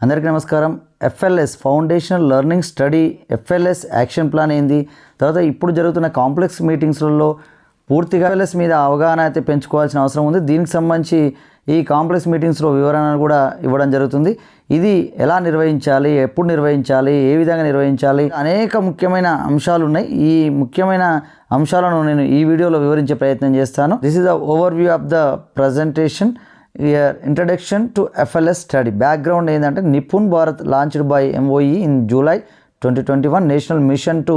అందరికీ నమస్కారం. FLS foundational learning study FLS action plan ఏంది, తర్వాత ఇప్పుడు జరుగుతున్న కాంప్లెక్స్ మీటింగ్స్లలో పూర్తిగా ఎఫ్ఎల్ఎస్ మీద అవగాహన అయితే పెంచుకోవాల్సిన అవసరం ఉంది. దీనికి సంబంధించి ఈ కాంప్లెక్స్ మీటింగ్స్లో వివరణను కూడా ఇవ్వడం జరుగుతుంది. ఇది ఎలా నిర్వహించాలి, ఎప్పుడు నిర్వహించాలి, ఏ విధంగా నిర్వహించాలి, అనేక ముఖ్యమైన అంశాలు ఉన్నాయి. ఈ ముఖ్యమైన అంశాలను నేను ఈ వీడియోలో వివరించే ప్రయత్నం చేస్తాను. This is the overview of the presentation. Introduction to FLS study. Background ఏంటంటే Nipun Bharat launched by MOE in July 2021 national mission to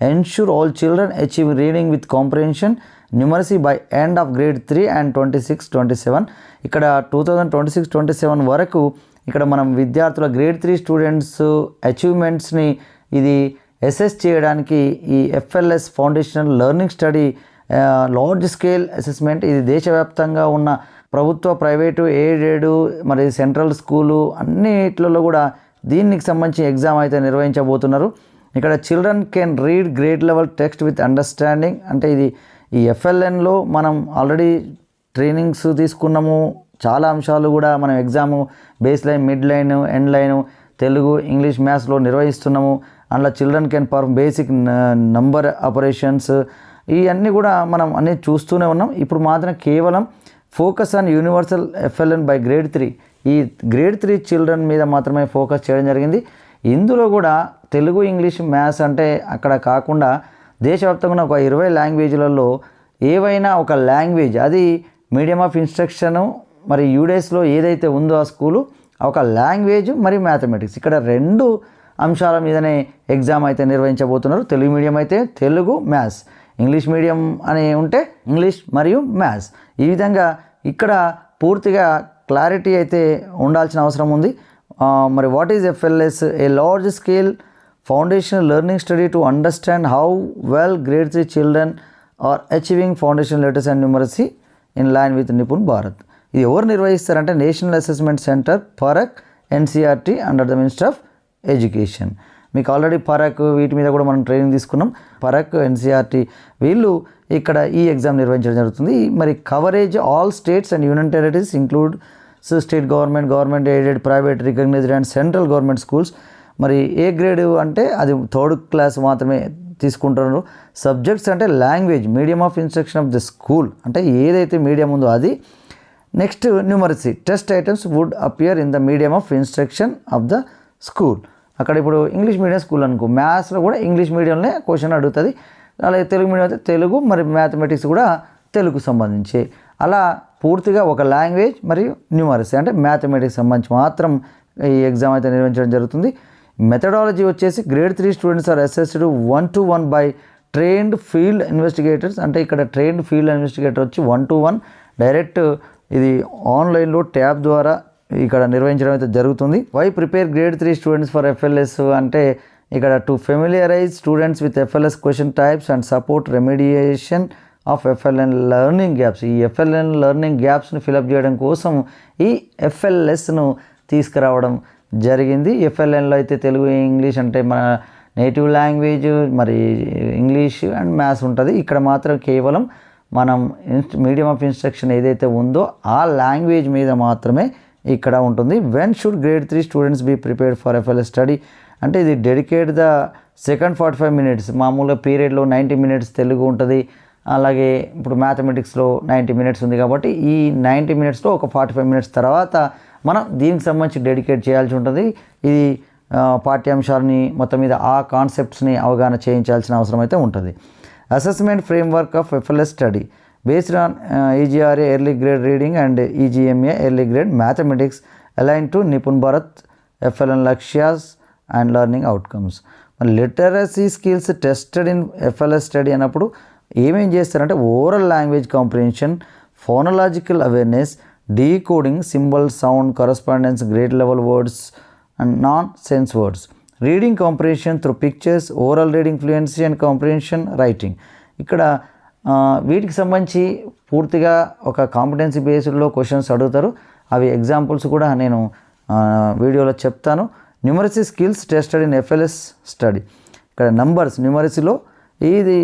ensure all children achieve reading with comprehension numeracy by end of grade 3 and 26-27. ఇక్కడ 2026-27 వరకు ఇక్కడ మనం విద్యార్థుల grade 3 students అచీవ్మెంట్స్ని ఇది assess చేయడానికి ఈ FLS foundational learning study large scale assessment. ఇది దేశవ్యాప్తంగా ఉన్న ప్రభుత్వ, ప్రైవేటు, ఎయిడెడ్, మరి సెంట్రల్ స్కూలు అన్నిట్లలో కూడా దీనికి సంబంధించి ఎగ్జామ్ అయితే నిర్వహించబోతున్నారు. ఇక్కడ children can read grade level text with understanding. అంటే ఇది ఈ FLNలో మనం ఆల్రెడీ ట్రైనింగ్స్ తీసుకున్నాము. చాలా అంశాలు కూడా మనం exam base line, mid line, end line, Telugu, English, మ్యాథ్స్లో నిర్వహిస్తున్నాము. అందులో children can perform basic number operations, ఇవన్నీ కూడా మనం అన్నీ చూస్తూనే ఉన్నాం. ఇప్పుడు మాత్రం కేవలం focus on universal FLN by grade 3, ఈ గ్రేడ్ 3 చిల్డ్రన్ మీద మాత్రమే ఫోకస్ చేయడం జరిగింది. ఇందులో కూడా తెలుగు, ఇంగ్లీష్, మ్యాథ్స్ అంటే అక్కడ కాకుండా దేశవ్యాప్తంగా ఒక 20 లాంగ్వేజ్లలో ఏవైనా ఒక లాంగ్వేజ్, అది మీడియం ఆఫ్ ఇన్స్ట్రక్షను మరి యూడేస్లో ఏదైతే ఉందో ఆ స్కూలు, ఒక లాంగ్వేజ్ మరియు మ్యాథమెటిక్స్, ఇక్కడ 2 అంశాల మీదనే ఎగ్జామ్ అయితే నిర్వహించబోతున్నారు. తెలుగు మీడియం అయితే తెలుగు, మ్యాథ్స్, ఇంగ్లీష్ మీడియం అని ఉంటే ఇంగ్లీష్ మరియు మ్యాథ్స్. ఈ విధంగా ఇక్కడ పూర్తిగా క్లారిటీ అయితే ఉండాల్సిన అవసరం ఉంది. మరి what is FLS? A large scale foundational learning study to understand how well grade 3 children are achieving foundational letters and numeracy in line with Nipun Bharat. ఇది ఎవరు నిర్వహిస్తారంటే national assessment centre PARAKH NCERT under the minister of education. మీకు already PARAKH వీటి మీద కూడా మనం training తీసుకున్నాం. పరక్, NCERT వీళ్ళు ఇక్కడ ఈ ఎగ్జామ్ నిర్వహించడం జరుగుతుంది. మరి coverage all states and union territories include state government, government aided, private, recognised and central government schools. మరి ఏ గ్రేడ్ అంటే అది 3rd క్లాస్ మాత్రమే తీసుకుంటున్నారు. సబ్జెక్ట్స్ అంటే language, medium of instruction of the school, అంటే ఏదైతే మీడియం ఉందో అది. Next numeracy, test items would appear in the medium of instruction of the school. అక్కడ ఇప్పుడు ఇంగ్లీష్ మీడియం స్కూల్ అనుకో, మ్యాథ్స్లో కూడా ఇంగ్లీష్ మీడియంలో క్వశ్చన్ అడుగుతుంది. అలాగే తెలుగు మీడియం అయితే తెలుగు, మరి మ్యాథమెటిక్స్ కూడా తెలుగుకు సంబంధించి. అలా పూర్తిగా ఒక లాంగ్వేజ్ మరియు న్యూమరసీ అంటే మ్యాథమెటిక్స్ సంబంధించి మాత్రం ఈ ఎగ్జామ్ అయితే నిర్వహించడం జరుగుతుంది. మెథడాలజీ వచ్చేసి grade 3 students are assessed 1-to-1 by trained field investigators. అంటే ఇక్కడ ట్రైన్డ్ ఫీల్డ్ ఇన్వెస్టిగేటర్ వచ్చి 1-to-1 డైరెక్ట్ ఇది ఆన్లైన్లో ట్యాబ్ ద్వారా ఇక్కడ నిర్వహించడం అయితే జరుగుతుంది. Why prepare grade 3 students for FLS అంటే ఇక్కడ to familiarise students with FLS question types and support remediation of FLN learning gaps. ఈ FLN లెర్నింగ్ గ్యాప్స్ని ఫిలప్ చేయడం కోసం ఈ FLSను తీసుకురావడం జరిగింది. FLNలో అయితే తెలుగు, ఇంగ్లీష్ అంటే మన నేటివ్ లాంగ్వేజ్, మరి ఇంగ్లీష్ అండ్ మ్యాథ్స్ ఉంటుంది. ఇక్కడ మాత్రం కేవలం మనం మీడియం ఆఫ్ ఇన్స్ట్రక్షన్ ఏదైతే ఉందో ఆ లాంగ్వేజ్ మీద మాత్రమే ఇక్కడ ఉంటుంది. When should grade 3 students be prepared for FLS study అంటే ఇది డెడికేట్ ద సెకండ్ 45 minutes. మామూలుగా పీరియడ్లో 90 minutes తెలుగు ఉంటుంది. అలాగే ఇప్పుడు మ్యాథమెటిక్స్లో 90 minutes ఉంది కాబట్టి ఈ 90 minutesలో ఒక 45 minutes తర్వాత మనం దీనికి సంబంధించి డెడికేట్ చేయాల్సి ఉంటుంది. ఇది పాఠ్యాంశాలని మొత్తం మీద ఆ కాన్సెప్ట్స్ని అవగాహన చేయించాల్సిన అవసరం అయితే ఉంటుంది. Assessment framework of FLS study based on EGRA early grade reading and EGMA early grade mathematics aligned to Nipun Bharat FLN Lakshyas and learning outcomes. Literacy skills tested in FLS study అన్నప్పుడు ఏమేం చేస్తారంటే oral language comprehension, ఫోనలాజికల్ awareness, decoding, symbol, sound, correspondence, grade level words and non sense words, reading comprehension through pictures, oral reading fluency and comprehension, writing. ఇక్కడ వీటికి సంబంధించి పూర్తిగా ఒక competency బేస్డ్లో questions అడుగుతారు. అవి ఎగ్జాంపుల్స్ కూడా నేను వీడియోలో చెప్తాను. Numeracy skills tested in FLS study. ఇక్కడ నంబర్స్, న్యూమరసీలో ఇది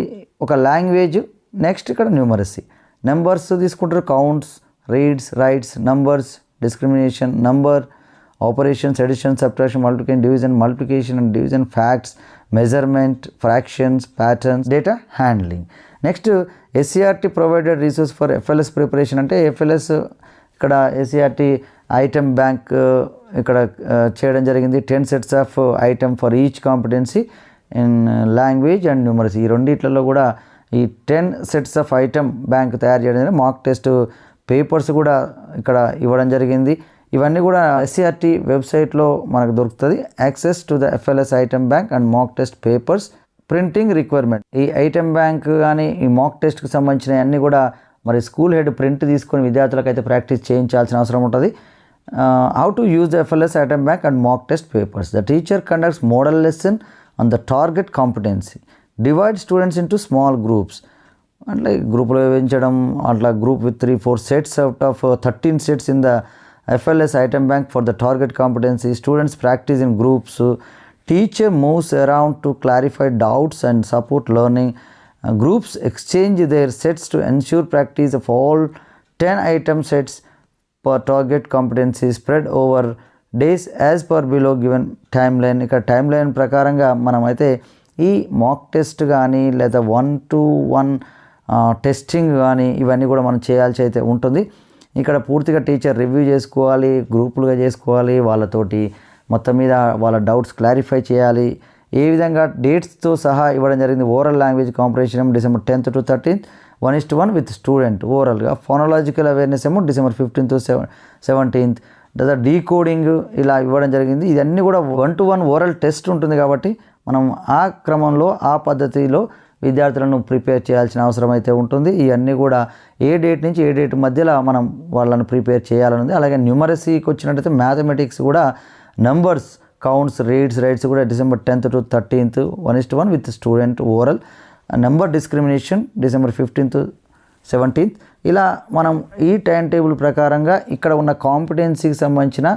ఒక లాంగ్వేజ్. నెక్స్ట్ ఇక్కడ న్యూమరసీ నెంబర్స్ తీసుకుంటారు. Counts, reads, writes, numbers, discrimination, number, operations, addition, subtraction, multiplication and division, facts, measurement, fractions, patterns, data handling. Next SCERT provided resource for FLS preparation. అంటే FLS ఇక్కడ SCERT item bank ఇక్కడ చేయడం జరిగింది. 10 sets of item for each competency in language and numeracy. ఈ రెండిట్లలో కూడా ఈ 10 sets of item bank తయారు చేయడం జరిగింది. మాక్ టెస్ట్ పేపర్స్ కూడా ఇక్కడ ఇవ్వడం జరిగింది. ఇవన్నీ కూడా SCERT వెబ్సైట్లో మనకు దొరుకుతుంది. Access to the FLS item bank and mock test papers, printing requirement. ఈ ఐటమ్ బ్యాంక్ కానీ ఈ మాక్ టెస్ట్కి సంబంధించిన అన్నీ కూడా మరి స్కూల్ హెడ్ ప్రింట్ తీసుకొని విద్యార్థులకు అయితే ప్రాక్టీస్ చేయించాల్సిన అవసరం ఉంటుంది. How to use the FLS item bank and mock test papers. The teacher conducts model lesson on the target competency, divide students into small groups. అంటే గ్రూపులో విభజించడం, అట్లా group with 3-4 sets out of 13 sets in the FLS item bank for the target competency. Students practice in groups. Teacher moves around to clarify doubts and support learning. Groups exchange their sets to ensure practice of all 10 item sets per target competency spread over days as per below given timeline. ఇక్కడ timeline ప్రకారంగా మనమైతే ఈ mock test కానీ లేదా 1-to-1 testing కానీ ఇవన్నీ కూడా మనం చేయాల్సి అయితే ఉంటుంది. ఇక్కడ పూర్తిగా టీచర్ రివ్యూ చేసుకోవాలి, గ్రూపులుగా చేసుకోవాలి, వాళ్ళతోటి మొత్తం మీద వాళ్ళ డౌట్స్ క్లారిఫై చేయాలి. ఏ విధంగా డేట్స్తో సహా ఇవ్వడం జరిగింది. Oral language competition December 10th to 13th 1:1 with student ఓరల్గా. ఫోనలాజికల్ అవేర్నెస్ ఏమో December 15th to 17th. లేదా డీకోడింగ్ ఇలా ఇవ్వడం జరిగింది. ఇవన్నీ కూడా 1-to-1 ఓరల్ టెస్ట్ ఉంటుంది కాబట్టి మనం ఆ క్రమంలో ఆ పద్ధతిలో విద్యార్థులను ప్రిపేర్ చేయాల్సిన అవసరం అయితే ఉంటుంది. ఇవన్నీ కూడా ఏ డేట్ నుంచి ఏ డేట్ మధ్యలో మనం వాళ్ళను ప్రిపేర్ చేయాలనుంది. అలాగే న్యూమరసీకి వచ్చినట్టయితే మ్యాథమెటిక్స్ కూడా నంబర్స్, కౌంట్స్, రీడ్స్, రైట్స్ కూడా December 10th to 13th 1:1 with student oral. Number discrimination December 15th to 17th. ఇలా మనం ఈ టైం టేబుల్ ప్రకారంగా ఇక్కడ ఉన్న కాంపిటెన్సీకి సంబంధించిన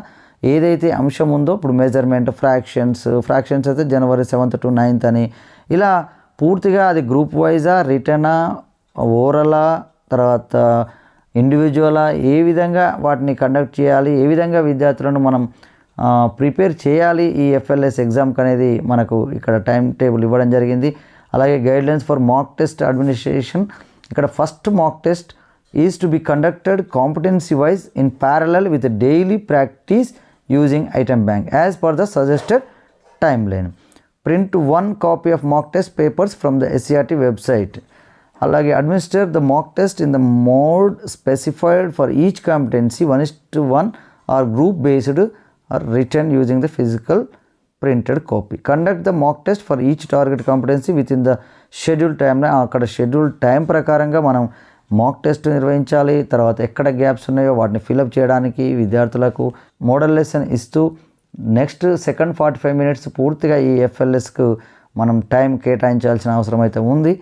ఏదైతే అంశం ఉందో, ఇప్పుడు మెజర్మెంట్, ఫ్రాక్షన్స్ అయితే January 7th to 9th అని, ఇలా పూర్తిగా అది గ్రూప్ వైజా, రిటర్నా, ఓరలా, తర్వాత ఇండివిజువలా, ఏ విధంగా వాటిని కండక్ట్ చేయాలి, ఏ విధంగా విద్యార్థులను మనం ప్రిపేర్ చేయాలి ఈ FLS ఎగ్జామ్కి అనేది మనకు ఇక్కడ టైం టేబుల్ ఇవ్వడం జరిగింది. అలాగే guidelines for mock test administration. ఇక్కడ first mock test is to be conducted competency wise in parallel with daily practice using item bank as per the suggested timeline. Print 1 copy of mock test papers from the SCERT website. అలాగే administer the mock test in the mode specified for each competency 1:1 or group based or written using the physical printed copy. Conduct the mock test for each target competency within the scheduled timeline. అక్కడ schedule time ప్రకారంగా మనం mock test నిర్వహించాలి. తర్వాత ఎక్కడ gaps ఉన్నాయో వాటిని fill up చేయడానికి విద్యార్థులకు మోడల్ లెసన్ ఇస్తూ నెక్స్ట్ సెకండ్ 45 minutes పూర్తిగా ఈ FLSకు మనం టైం కేటాయించాల్సిన అవసరం అయితే ఉంది.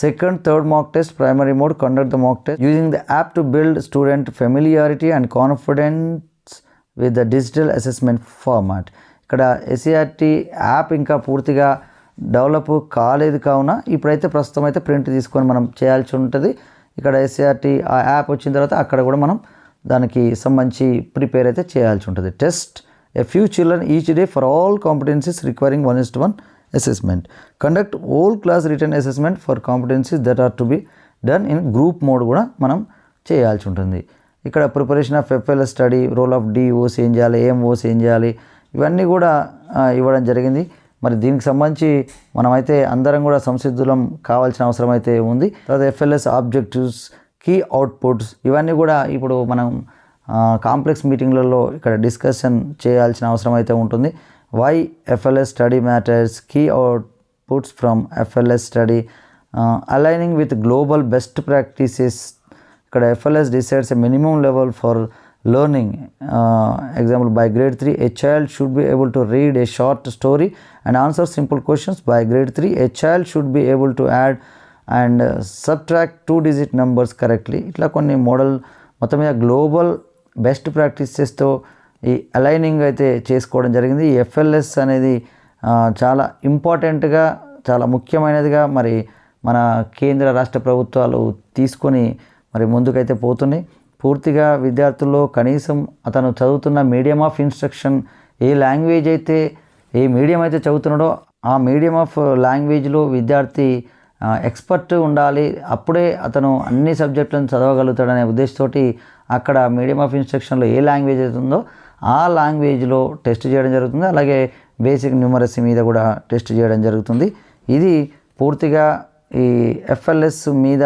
Second, third mock test primary mode. Conduct the mock test using the app to build student familiarity and confidence with the digital assessment format. ఇక్కడ SCERT యాప్ ఇంకా పూర్తిగా డెవలప్ కాలేదు కావున ఇప్పుడైతే ప్రస్తుతం అయితే ప్రింట్ తీసుకొని మనం చేయాల్సి ఉంటుంది. ఇక్కడ SCERT ఆ యాప్ వచ్చిన తర్వాత అక్కడ కూడా మనం దానికి సంబంధించి ప్రిపేర్ అయితే చేయాల్సి ఉంటుంది. Test a few children each day for all competencies requiring 1:1 assessment. Conduct whole class written assessment for competencies that are to be done in group mode కూడా మనం చేయాల్సి ఉంటుంది. ఇక్కడ preparation of FLS study, role of DOs ఏం చేయాలి, AMOs ఏం చేయాలి, ఇవన్నీ కూడా ఇవ్వడం జరిగింది. మరి దీనికి సంబంధించి మనమైతే అందరం కూడా సంసిద్ధులం కావాల్సిన అవసరం అయితే ఉంది. తర్వాత FLS ఆబ్జెక్టివ్స్, కీ అవుట్పుట్స్ ఇవన్నీ కూడా ఇప్పుడు మనం కాంప్లెక్స్ మీటింగ్లలో ఇక్కడ డిస్కషన్ చేయాల్సిన అవసరం అయితే ఉంటుంది. Why FLS study matters, key outputs from FLS study, aligning with global best practices. ఇక్కడ FLS decides a minimum level for learning. Example, by grade 3 a child should be able to read a short story and answer simple questions. By grade 3 a child should be able to add and subtract 2-digit numbers correctly. ఇట్లా కొన్ని model మొత్తం మీద global best ప్రాక్టీసెస్తో ఈ aligning అయితే చేసుకోవడం జరిగింది. ఈ FLS అనేది చాలా ఇంపార్టెంట్గా, చాలా ముఖ్యమైనదిగా మరి మన కేంద్ర రాష్ట్ర ప్రభుత్వాలు తీసుకొని మరి ముందుకైతే పోతున్నాయి. పూర్తిగా విద్యార్థుల్లో కనీసం అతను చదువుతున్న medium of instruction A language అయితే ఏ మీడియం అయితే చదువుతున్నాడో ఆ మీడియం ఆఫ్ లాంగ్వేజ్లో విద్యార్థి ఎక్స్పర్ట్ ఉండాలి. అప్పుడే అతను అన్ని సబ్జెక్టులను చదవగలుగుతాడనే ఉద్దేశంతోటి అక్కడ మీడియం ఆఫ్ ఇన్స్ట్రక్షన్లో ఏ లాంగ్వేజ్ అయితే ఉందో ఆ లాంగ్వేజ్లో టెస్ట్ చేయడం జరుగుతుంది. అలాగే బేసిక్ న్యూమరసీ మీద కూడా టెస్ట్ చేయడం జరుగుతుంది. ఇది పూర్తిగా ఈ FLS మీద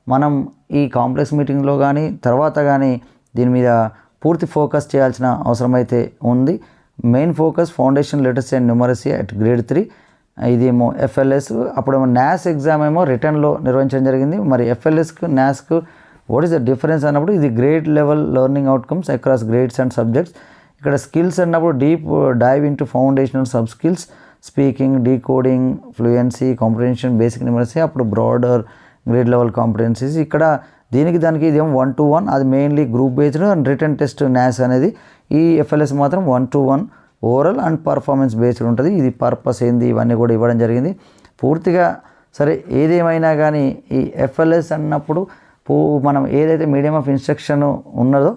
మనం ఈ కాంప్లెక్స్ మీటింగ్లో కానీ తర్వాత కానీ దీని మీద పూర్తి ఫోకస్ చేయాల్సిన అవసరం అయితే ఉంది. Main focus foundation literacy and numeracy at grade 3. ఇదేమో FLS. అప్పుడేమో NAS ఎగ్జామ్ ఏమో రిటర్న్లో నిర్వహించడం జరిగింది. మరి FLSకు NASకు వాట్ ఈస్ ద డిఫరెన్స్ అన్నప్పుడు ఇది grade level learning outcomes across grades and subjects. ఇక్కడ స్కిల్స్ అన్నప్పుడు deep dive into foundational sub skills, speaking, decoding, fluency, comprehension, basic numeracy, అప్పుడు బ్రాడర్ గ్రేడ్ లెవెల్ కాంపిటెన్సీస్. ఇక్కడ దానికి ఇదేమో 1-to-1, అది mainly group based and written test NAS అనేది. ఈ FLS మాత్రం 1-to-1 overall and performance based ఉంటుంది. ఇది పర్పస్ ఏంది ఇవన్నీ కూడా ఇవ్వడం జరిగింది పూర్తిగా. సరే ఏదేమైనా కానీ ఈ FLS అన్నప్పుడు మనం ఏదైతే మీడియం ఆఫ్ ఇన్స్ట్రక్షన్ ఉన్నదో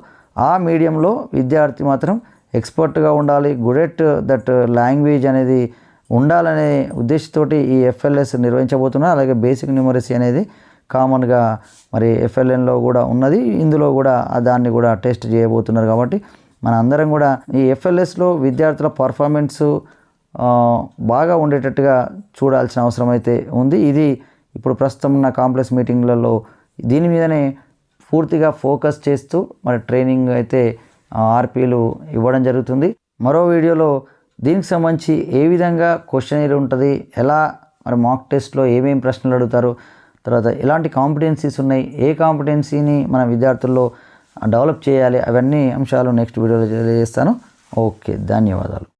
ఆ మీడియంలో విద్యార్థి మాత్రం ఎక్స్పర్ట్గా ఉండాలి, గుడ్ ఎట్ దట్ లాంగ్వేజ్ అనేది ఉండాలనే ఉద్దేశంతోటి ఈ FLS నిర్వహించబోతున్నారు. అలాగే బేసిక్ న్యూమరసీ అనేది కామన్గా మరి FLNలో కూడా ఉన్నది, ఇందులో కూడా దాన్ని కూడా టెస్ట్ చేయబోతున్నారు. కాబట్టి మన అందరం కూడా ఈ FLSలో విద్యార్థుల పర్ఫార్మెన్స్ బాగా ఉండేటట్టుగా చూడాల్సిన అవసరం అయితే ఉంది. ఇది ఇప్పుడు ప్రస్తుతం ఉన్న కాంప్లెక్స్ మీటింగ్లలో దీని మీదనే పూర్తిగా ఫోకస్ చేస్తూ మరి ట్రైనింగ్ అయితే RPలు ఇవ్వడం జరుగుతుంది. మరో వీడియోలో దీనికి సంబంధించి ఏ విధంగా క్వశ్చనీర్ ఉంటుంది, ఎలా మరి మాక్ టెస్ట్లో ఏమేమి ప్రశ్నలు అడుగుతారు, తర్వాత ఎలాంటి కాంపిటెన్సీస్ ఉన్నాయి, ఏ కాంపిటెన్సీని మన విద్యార్థుల్లో డెవలప్ చేయాలి, అవన్నీ అంశాలు నెక్స్ట్ వీడియోలో తెలియజేస్తాను. ఓకే, ధన్యవాదాలు.